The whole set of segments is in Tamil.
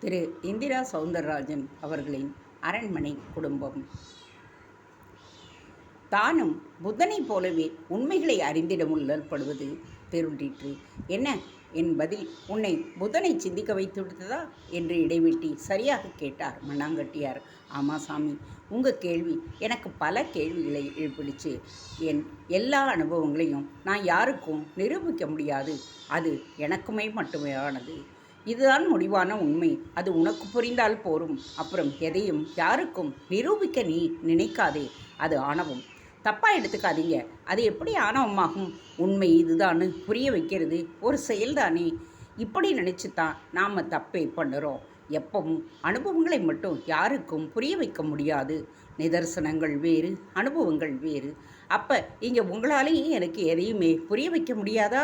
திரு இந்திரா சௌந்தரராஜன் அவர்களின் அரண்மனை குடும்பம். தானும் புத்தனைப் போலவே உண்மைகளை அறிந்திட முற்படுவது தெருண்டிற்று. என்ன, என் பதில் உன்னை புத்தனை சிந்திக்க வைத்து விடுத்ததா என்று இடைவெட்டி சரியாக கேட்டார் மண்ணாங்கட்டியார். ஆமா சாமி, உங்கள் கேள்வி எனக்கு பல கேள்விகளை எழுப்பிடுச்சு. என் எல்லா அனுபவங்களையும் நான் யாருக்கும் நிரூபிக்க முடியாது. அது எனக்குமே மட்டுமே ஆனது. இதுதான் முடிவான உண்மை. அது உனக்கு புரிந்தால் போரும். அப்புறம் எதையும் யாருக்கும் நிரூபிக்க நீ நினைக்காதே. அது ஆணவம். தப்பாக எடுத்துக்காதீங்க. அது எப்படி ஆணவமாகும்? உண்மை இதுதான்னு புரிய வைக்கிறது ஒரு செயல்தானே. இப்படி நினச்சி தான் நாம் தப்பே பண்ணுறோம். எப்பவும் அனுபவங்களை மட்டும் யாருக்கும் புரிய வைக்க முடியாது. நிதர்சனங்கள் வேறு, அனுபவங்கள் வேறு. அப்போ இங்கே உங்களாலேயே எனக்கு எதையுமே புரிய வைக்க முடியாதா?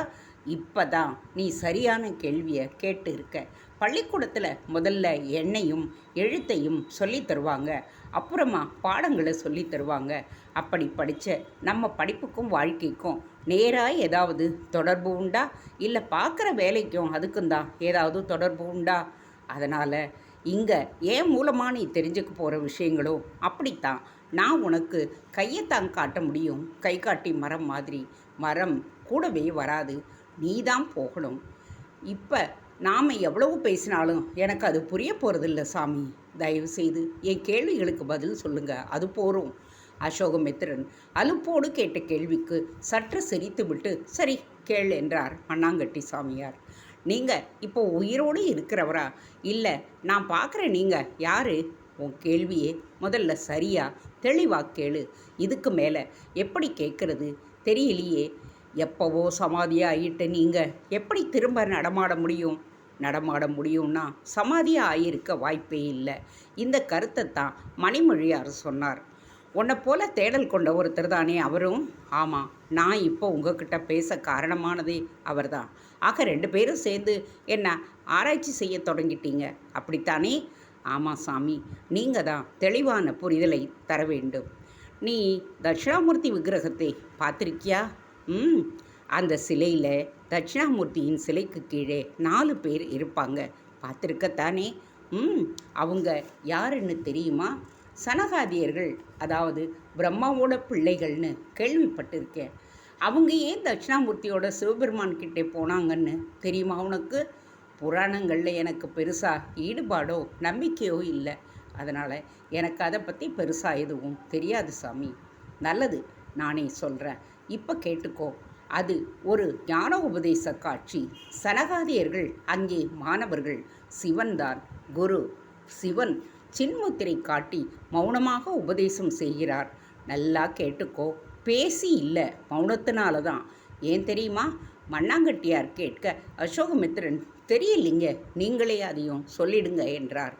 இப்போ தான் நீ சரியான கேள்வியை கேட்டு இருக்க. பள்ளிக்கூடத்தில் முதல்ல எண்ணையும் எழுத்தையும் சொல்லி தருவாங்க, அப்புறமா பாடங்களை சொல்லி தருவாங்க. அப்படி படித்த நம்ம படிப்புக்கும் வாழ்க்கைக்கும் நேராக ஏதாவது தொடர்பு உண்டா? இல்லை பார்க்குற வேலைக்கும் அதுக்கும் தான் ஏதாவது தொடர்பு உண்டா? அதனால் இங்கே ஏன் மூலமாக நீ தெரிஞ்சுக்க போகிற விஷயங்களும் அப்படித்தான். நான் உனக்கு கையைத்தான் காட்ட முடியும், கை காட்டி மரம் மாதிரி. மரம் கூடவே வராது, நீ தான் போகணும். இப்போ நாம் எவ்வளவு பேசினாலும் எனக்கு அது புரிய போகிறதில்ல சாமி. தயவுசெய்து என் கேள்விகளுக்கு பதில் சொல்லுங்கள், அது போரும். அசோகமித்திரன் அலுப்போடு கேட்ட கேள்விக்கு சற்று சிரித்துவிட்டு சரி கேள் என்றார் மண்ணாங்கட்டி சாமியார். நீங்கள் இப்போ உயிரோடு இருக்கிறவரா? இல்லை, நான் பார்க்குறேன். நீங்கள் யார்? உன் கேள்வியே முதல்ல சரியா தெளிவாக கேளு. இதுக்கு மேலே எப்படி கேட்குறது தெரியலையே. எப்போவோ சமாதியாக ஆகிட்ட நீங்கள் எப்படி திரும்ப நடமாட முடியும்? நடமாட முடியும்னா சமாதியாக ஆகியிருக்க வாய்ப்பே இல்லை. இந்த கருத்தை தான் மணிமொழியார் சொன்னார். உன்னை போல தேடல் கொண்ட ஒருத்தர் தானே அவரும்? ஆமாம், நான் இப்போ உங்ககிட்ட பேச காரணமானதே அவர் தான். ஆக 2 பேரும் சேர்ந்து என்ன ஆராய்ச்சி செய்ய தொடங்கிட்டீங்க, அப்படித்தானே? ஆமாம் சாமி, நீங்கள் தான் தெளிவான புரிதலை தர வேண்டும். நீ தட்சிணாமூர்த்தி விக்கிரகத்தை பார்த்துருக்கியா? அந்த சிலையில் தட்சிணாமூர்த்தியின் சிலைக்கு கீழே 4 பேர் இருப்பாங்க. பார்த்துருக்கத்தானே? அவங்க யாருன்னு தெரியுமா? சனகாதியர்கள், அதாவது பிரம்மாவோட பிள்ளைகள்னு கேள்விப்பட்டிருக்கேன். அவங்க ஏன் தட்சிணாமூர்த்தியோட சிவபெருமான் கிட்டே போனாங்கன்னு தெரியுமா உனக்கு? புராணங்களில் எனக்கு பெருசாக ஈடுபாடோ நம்பிக்கையோ இல்லை. அதனால் எனக்கு அதை பற்றி பெருசாக எதுவும் தெரியாது சாமி. நல்லது, நானே சொல்கிறேன், இப்போ கேட்டுக்கோ. அது ஒரு ஞான உபதேச காட்சி. சனகாதியர்கள் அங்கே மாணவர்கள். சிவன்தான் குரு. சிவன் சின்முத்திரை காட்டி மௌனமாக உபதேசம் செய்கிறார். நல்லா கேட்டுக்கோ. பேசி இல்லை, மௌனத்தினால தான். ஏன் தெரியுமா? மண்ணாங்கட்டியார் கேட்க அசோகமித்திரன் தெரியலிங்க, நீங்களே அதையும் சொல்லிடுங்க என்றார்.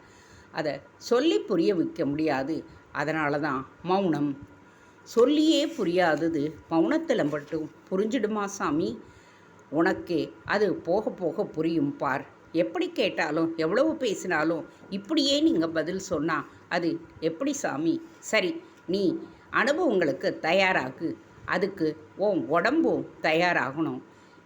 அதை சொல்லி புரிய வைக்க முடியாது, அதனால தான் மௌனம். சொல்லியே புரியாதது மௌனத்தில் மட்டும் புரிஞ்சிடுமா சாமி? உனக்கே அது போக போக புரியும் பார். எப்படி கேட்டாலும் எவ்வளவு பேசினாலும் இப்படியே நீங்கள் பதில் சொன்னால் அது எப்படி சாமி? சரி, நீ அனுபவங்களுக்கு தயாராகு. அதுக்கு உன் உடம்பும் தயாராகணும்.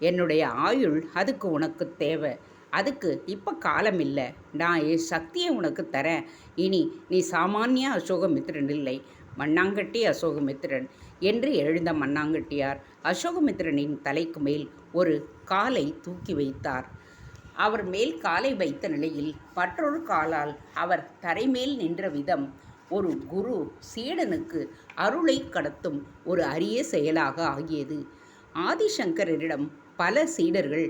என்னுடைய ஆயுள் அதுக்கு உனக்கு தேவை. அதுக்கு இப்போ காலம் இல்லை. நான் என் சக்தியை உனக்கு தரேன். இனி நீ சாமானிய அசோகமித்திரன் இல்லை, மண்ணாங்கட்டி அசோகமித்திரன் என்று எழுந்த மண்ணாங்கட்டியார் அசோகமித்திரனின் தலைக்கு மேல் ஒரு காலை தூக்கி வைத்தார். அவர் மேல் காலை வைத்த நிலையில் மற்றொரு காலால் அவர் தரைமேல் நின்ற விதம் ஒரு குரு சீடனுக்கு அருளை கடத்தும் ஒரு அரிய செயலாக ஆகியது. ஆதிசங்கரிடம் பல சீடர்கள்.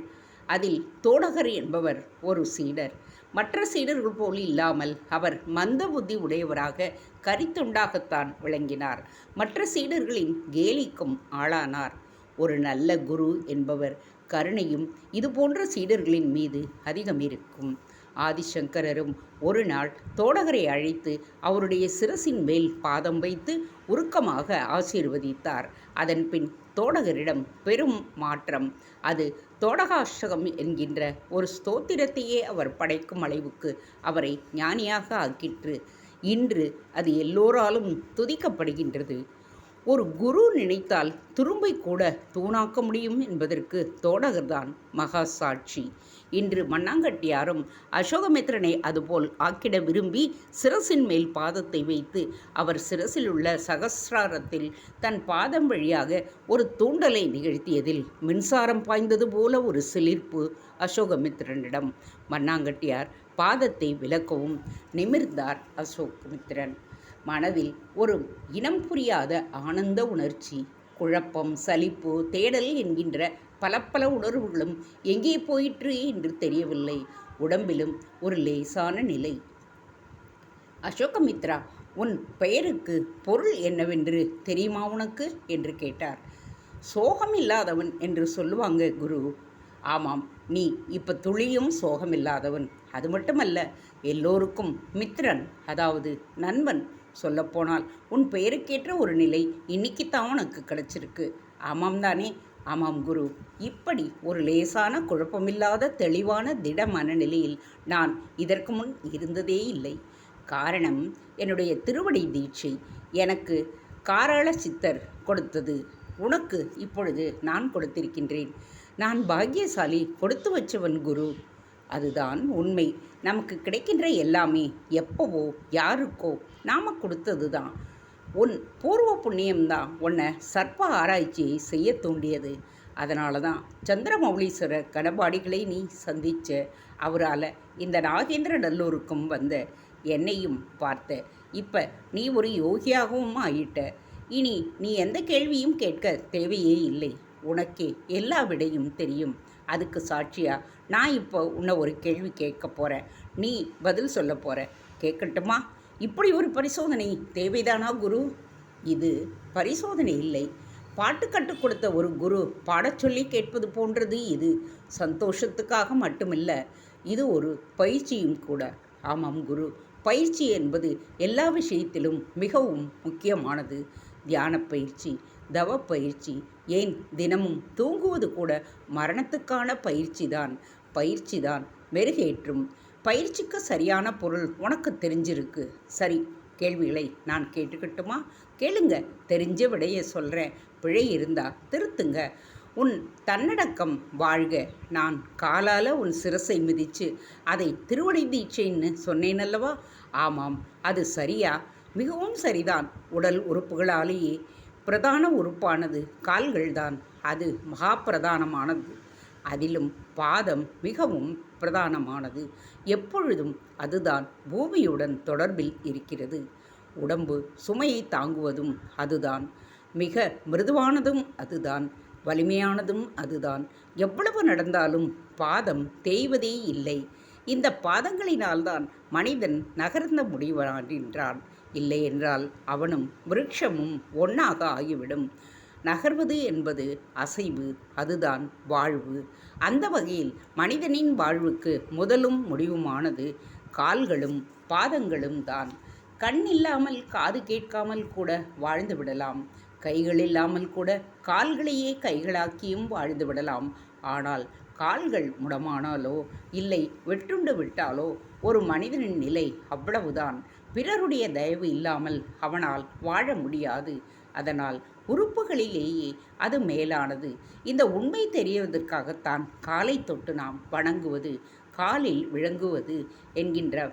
அதில் தோடகர் என்பவர் ஒரு சீடர். மற்ற சீடர்கள் போல் இல்லாமல் அவர் மந்த புத்தி உடையவராக கரித்துண்டாகத்தான் விளங்கினார். மற்ற சீடர்களின் கேலிக்கும் ஆளானார். ஒரு நல்ல குரு என்பவர் கருணையும் இதுபோன்ற சீடர்களின் மீது அதிகம் இருக்கும். ஆதிசங்கரரும் ஒரு நாள் தோடகரை அழைத்து அவருடைய சிரசின் மேல் பாதம் வைத்து உருக்கமாக ஆசீர்வதித்தார். அதன் பின் தோடகரிடம் பெரும் மாற்றம். அது தோடகாஷ்டகம் என்கின்ற ஒரு ஸ்தோத்திரத்தையே அவர் படைக்கும் அளவுக்கு அவரை ஞானியாக ஆக்கிற்று. இன்று அது எல்லோராலும் துதிக்கப்படுகின்றது. ஒரு குரு நினைத்தால் துரும்பை கூட தூணாக்க முடியும் என்பதற்கு தோடகர்தான் மகா சாட்சி. இன்று மண்ணாங்கட்டியாரும் அசோகமித்திரனை அதுபோல் ஆக்கிட விரும்பி சிரசின் மேல் பாதத்தை வைத்து அவர் சிரசில் உள்ள சகசிராரத்தில் தன் பாதம் வழியாக ஒரு தூண்டலை நிகழ்த்தியதில் மின்சாரம் பாய்ந்தது போல ஒரு சிலிர்ப்பு அசோகமித்திரனிடம். மண்ணாங்கட்டியார் பாதத்தை விலக்கவும் நிமிர்ந்தார் அசோகமித்திரன். மனதில் ஒரு இனம் புரியாத ஆனந்த உணர்ச்சி, குழப்பம், சலிப்பு, தேடல் என்கின்ற பல பல உணர்வுகளும் எங்கே போயிற்று என்று தெரியவில்லை. உடம்பிலும் ஒரு லேசான நிலை. அசோகமித்ரா, உன் பெயருக்கு பொருள் என்னவென்று தெரியுமா உனக்கு என்று கேட்டார். சோகமில்லாதவன் என்று சொல்லுவாங்க குரு. ஆமாம், நீ இப்போ துளியும் சோகமில்லாதவன். அது மட்டுமல்ல, எல்லோருக்கும் மித்திரன், அதாவது நண்பன். சொல்லப்போனால் உன் பெயருக்கேற்ற ஒரு நிலை இன்னைக்குத்தான் உனக்கு கிடைச்சிருக்கு. ஆமாம் தானே? ஆமாம் குரு. இப்படி ஒரு லேசான குழப்பமில்லாத தெளிவான திட மனநிலையில் நான் இதற்கு முன் இருந்ததே இல்லை. காரணம், என்னுடைய திருவடி தீட்சை எனக்கு காராள சித்தர் கொடுத்தது. உனக்கு இப்பொழுது நான் கொடுத்திருக்கின்றேன். நான் பாக்கியசாலி, கொடுத்து வச்சவன் குரு. அதுதான் உண்மை. நமக்கு கிடைக்கின்ற எல்லாமே எப்போவோ யாருக்கோ நாம் கொடுத்தது தான். உன் பூர்வ புண்ணியம்தான் உன்னை சர்ப்ப ஆராய்ச்சியை செய்ய தூண்டியது. அதனால தான் சந்திரமௌலீஸ்வரர் கடபாடிகளை நீ சந்திச்ச. அவரால் இந்த நாகேந்திர நல்லூருக்கும் வந்த, என்னையும் பார்த்த. இப்போ நீ ஒரு யோகியாகவும் ஆயிட்ட. இனி நீ எந்த கேள்வியும் கேட்க தேவையே இல்லை. உனக்கே எல்லா விடையும் தெரியும். அதுக்கு சாட்சியா நான் இப்போ உன்னை ஒரு கேள்வி கேட்க போகிறேன். நீ பதில் சொல்ல போகிற. கேட்கட்டுமா? இப்படி ஒரு பரிசோதனை தேவைதானா குரு? இது பரிசோதனை இல்லை. பாட்டு கற்றுக் கொடுத்த ஒரு குரு பாடச் சொல்லி கேட்பது போன்றது இது. சந்தோஷத்துக்காக மட்டுமில்லை, இது ஒரு பயிற்சியும் கூட. ஆமாம் குரு, பயிற்சி என்பது எல்லா விஷயத்திலும் மிகவும் முக்கியமானது. தியான பயிற்சி, தவ பயிற்சி, ஏன் தினமும் தூங்குவது கூட மரணத்துக்கான பயிற்சி தான் மெருகேற்றும். பயிற்சிக்கு சரியான பொருள் உனக்கு தெரிஞ்சிருக்கு. சரி, கேள்விகளை நான் கேட்டுக்கட்டுமா? கேளுங்க. தெரிஞ்ச விடைய சொல்கிறேன். பிழை இருந்தா திருத்துங்க. உன் தன்னடக்கம் வாழ்க. நான் காலால் உன் சிரசை மிதித்து அதை திருவடி தீட்சைன்னு சொன்னேனல்லவா? ஆமாம், அது சரியா? மிகவும் சரிதான். உடல் உறுப்புகளாலேயே பிரதான உறுப்பானது கால்கள்தான். அது மகா பிரதானமானது. அதிலும் பாதம் மிகவும் பிரதானமானது. எப்பொழுதும் அதுதான் பூமியுடன் தொடர்பில் இருக்கிறது. உடம்பு சுமையை தாங்குவதும் அதுதான். மிக மிருதுவானதும் அதுதான். வலிமையானதும் அதுதான். எவ்வளவு நடந்தாலும் பாதம் தேய்வதே இல்லை. இந்த பாதங்களினால்தான் மனிதன் நகர்ந்த முடிவான். இல்லை என்றால் அவனும் விருட்சமும் ஒன்றாக ஆகிவிடும். நகர்வது என்பது அசைவு, அதுதான் வாழ்வு. அந்த வகையில் மனிதனின் வாழ்வுக்கு முதலும் முடிவுமானது கால்களும் பாதங்களும் தான். கண் இல்லாமல் காது கேட்காமல் கூட வாழ்ந்து விடலாம். கைகள் இல்லாமல் கூட கால்களையே கைகளாக்கியும் வாழ்ந்து விடலாம். ஆனால் கால்கள் முடமானாலோ இல்லை வெட்டுண்டு விட்டாலோ ஒரு மனிதனின் நிலை அவ்வளவுதான். பிறருடைய தயவு இல்லாமல் அவனால் வாழ முடியாது. அதனால் உறுப்புகளிலேயே அது மேலானது. இந்த உண்மை தெரிவதற்காகத்தான் காலை தொட்டு நாம் வணங்குவது, காலில் விளங்குவது என்கின்ற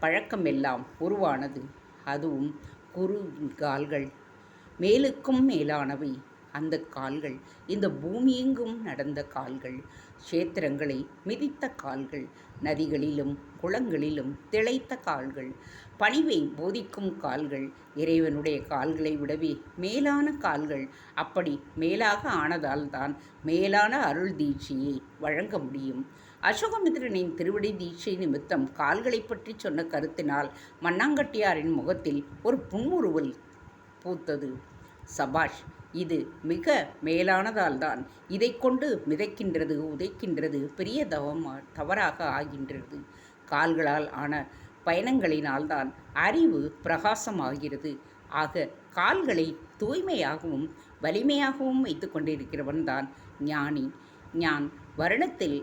பழக்கமெல்லாம் உருவானது. அதுவும் குரு கால்கள் மேலுக்கும் மேலானவை. அந்த கால்கள் இந்த பூமியெங்கும் நடந்த கால்கள், க்ஷேத்திரங்களை மிதித்த கால்கள், நதிகளிலும் குளங்களிலும் திளைத்த கால்கள், பணிவை போதிக்கும் கால்கள், இறைவனுடைய கால்களை விடவே மேலான கால்கள். அப்படி மேலாக ஆனதால் தான் மேலான அருள் தீட்சையை வழங்க முடியும். அசோகமித்திரனின் திருவடி தீட்சை நிமித்தம் கால்களை பற்றி சொன்ன கருத்தினால் மண்ணாங்கட்டியாரின் முகத்தில் ஒரு புன்முறுவல் பூத்தது. சபாஷ், இது மிக மேலானதால்தான் இதை கொண்டு மிதைக்கின்றது, உதைக்கின்றது பெரிய தவறாக ஆகின்றது. கால்களால் ஆன பயணங்களினால்தான் அறிவு பிரகாசமாகிறது. ஆக கால்களை தூய்மையாகவும் வலிமையாகவும் வைத்து கொண்டிருக்கிறவன் தான் ஞானி. ஞான் வருணத்தில்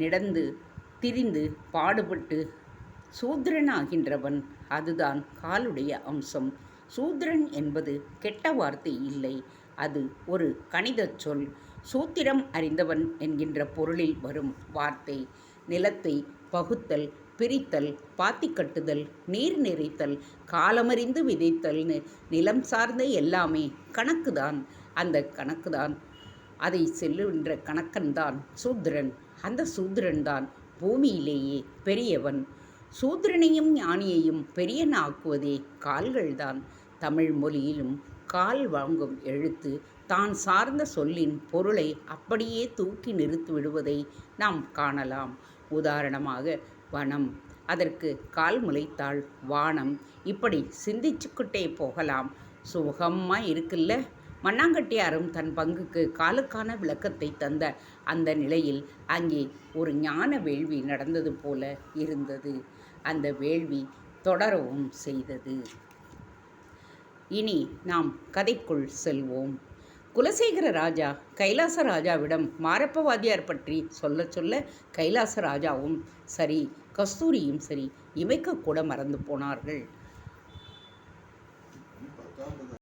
நடந்து திரிந்து பாடுபட்டு சூத்திரனாகின்றவன். அதுதான் காலுடைய அம்சம். சூத்திரன் என்பது கெட்ட வார்த்தை இல்லை, அது ஒரு கணிதச் சொல். சூத்திரம் அறிந்தவன் என்கின்ற பொருளில் வரும் வார்த்தை. நிலத்தை பகுத்தல், பிரித்தல், பாத்தி கட்டுதல், நீர் நிறைத்தல், காலமறிந்து விதைத்தல்னு நிலம் சார்ந்த எல்லாமே கணக்குதான். அந்த கணக்குதான், அதை செல்லுகின்ற கணக்கன்தான் சூத்திரன். அந்த சூத்திரன்தான் பூமியிலேயே பெரியவன். சூத்திரனையும் ஞானியையும் பெரியன் ஆக்குவதே கால்கள்தான். தமிழ் மொழியிலும் கால் வாங்கும் எழுத்து தான் சார்ந்த சொல்லின் பொருளை அப்படியே தூக்கி நிறுத்தி விடுவதை நாம் காணலாம். உதாரணமாக வனம், அதற்கு கால் முளைத்தாள் வானம். இப்படி சிந்திச்சுக்கிட்டே போகலாம். சுகமாக இருக்குல்ல. மண்ணாங்கட்டியாரும் தன் பங்குக்கு காலுக்கான விளக்கத்தை தந்த அந்த நிலையில் அங்கே ஒரு ஞான வேள்வி நடந்தது போல இருந்தது. அந்த வேள்வி தொடரவும் செய்தது. இனி நாம் கதைக்குள் செல்வோம். குலசேகர ராஜா கைலாச ராஜாவிடம் மாரப்ப வாத்தியார் பற்றி சொல்ல சொல்ல கைலாச ராஜாவும் சரி, கஸ்தூரியும் சரி, இமைக்க கூட மறந்து போனார்கள்.